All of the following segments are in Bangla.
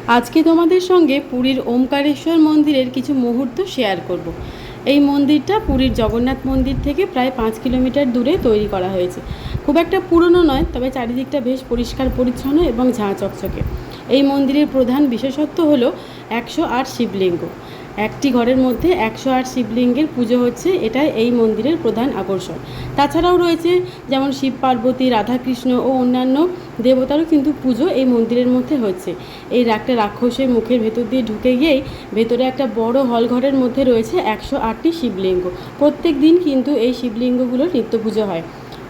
আজকে তোমাদের সঙ্গে পুরীর ওমকারেশ্বর মন্দিরের কিছু মুহূর্ত শেয়ার করব। এই মন্দিরটা পুরীর জগন্নাথ মন্দির থেকে প্রায় 5 কিলোমিটার দূরে তৈরি করা হয়েছে। খুব একটা পুরনো নয়, তবে চারিদিকটা বেশ পরিষ্কার পরিচ্ছন্ন এবং ঝাঁ চকচকে। এই মন্দিরের প্রধান বিশেষত্ব হলো 108 শিবলিঙ্গ। একটি ঘরের মধ্যে 108 শিবলিঙ্গের পুজো হচ্ছে, এটাই এই মন্দিরের প্রধান আকর্ষণ। তাছাড়াও রয়েছে যেমন শিব পার্বতী, রাধাকৃষ্ণ ও অন্যান্য দেবতারও কিন্তু পুজো এই মন্দিরের মধ্যে হচ্ছে। এই একটা রাক্ষসের মুখের ভেতর দিয়ে ঢুকে গিয়েই ভেতরে একটা বড় হল ঘরের মধ্যে রয়েছে 108টি শিবলিঙ্গ। প্রত্যেক দিন কিন্তু এই শিবলিঙ্গগুলোর নিত্য পুজো হয়।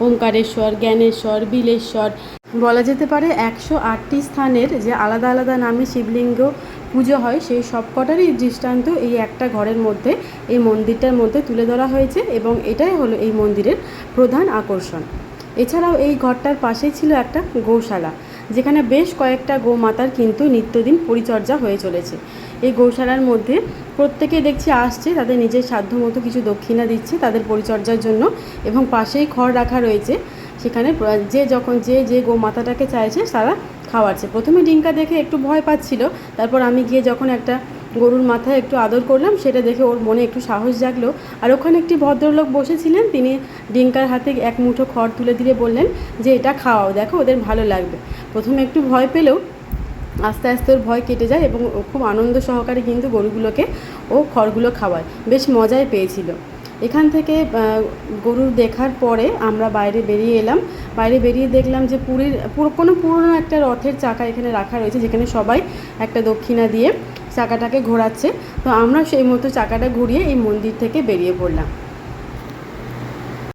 ওমকারেশ্বর, জ্ঞানেশ্বর, বিলেশ্বর, বলা যেতে পারে 108টি স্থানের যে আলাদা আলাদা নামে শিবলিঙ্গ পুজো হয়, সেই সবকটারই দৃষ্টান্ত এই একটা ঘরের মধ্যে, এই মন্দিরটার মধ্যে তুলে ধরা হয়েছে এবং এটাই হলো এই মন্দিরের প্রধান আকর্ষণ। এছাড়াও এই ঘরটার পাশেই ছিল একটা গৌশালা, যেখানে বেশ কয়েকটা গোমাতার কিন্তু নিত্যদিন পরিচর্যা হয়ে চলেছে। এই গৌশালার মধ্যে প্রত্যেকে দেখছি আসছে, তাদের নিজের সাধ্যমতো কিছু দক্ষিণা দিচ্ছে তাদের পরিচর্যার জন্য, এবং পাশেই খড় রাখা রয়েছে। সেখানে যে গোমাতাটাকে চাইছে তারা খাওয়াচ্ছে। প্রথমে ডিঙ্কা দেখে একটু ভয় পাচ্ছিল, তারপর আমি গিয়ে যখন একটা গরুর মাথায় একটু আদর করলাম, সেটা দেখে ওর মনে একটু সাহস জাগলো। আর ওখানে একটি ভদ্রলোক বসেছিলেন, তিনি ডিঙ্কার হাতে এক মুঠো খড় তুলে দিয়ে বললেন যে এটা খাওয়াও, দেখো ওদের ভালো লাগবে। প্রথমে একটু ভয় পেলেও আস্তে আস্তে ওর ভয় কেটে যায় এবং ও খুব আনন্দ সহকারে কিন্তু গরুগুলোকে ও খড়গুলো খাওয়ায়, বেশ মজাই পেয়েছিল। এখান থেকে গরু দেখার পরে আমরা বাইরে বেরিয়ে এলাম। বাইরে বেরিয়ে দেখলাম যে কোনো পুরনো একটা রথের চাকা এখানে রাখা রয়েছে, যেখানে সবাই একটা দক্ষিণা দিয়ে চাকাটাকে ঘোরাচ্ছে। তো আমরা সেই মতো চাকাটা ঘুরিয়ে এই মন্দির থেকে বেরিয়ে পড়লাম।